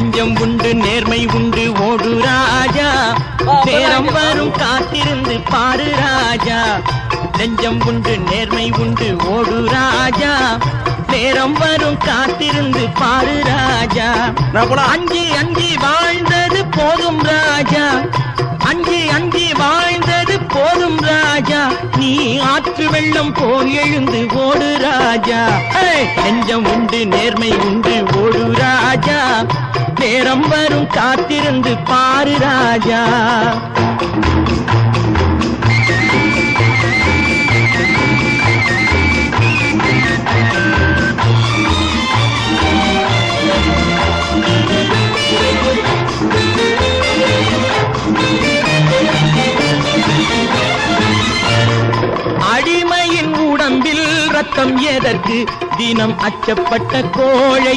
நெஞ்சம் உண்டு நேர்மை உண்டு ஓடு ராஜா, நேரம் வரும் காத்திருந்து பாரு ராஜா. நெஞ்சம் உண்டு நேர்மை உண்டு ஓடு ராஜா, நேரம் வரும் காத்திருந்து பாரு ராஜா. அஞ்சி அஞ்சி வாழ்ந்தது போதும் ராஜா, அஞ்சி அஞ்சி வாழ்ந்தது போதும் ராஜா. நீ ஆற்று வெள்ளம் போல் எழுந்து ஓடு ராஜா. நெஞ்சம் உண்டு நேர்மை உண்டு ஓடு ராஜா, நேரம் வரும் காத்திருந்து பாரு ராஜா. அடிமையின் உடம்பில் ரத்தம் எதற்கு, தினம் அச்சப்பட்ட கோழை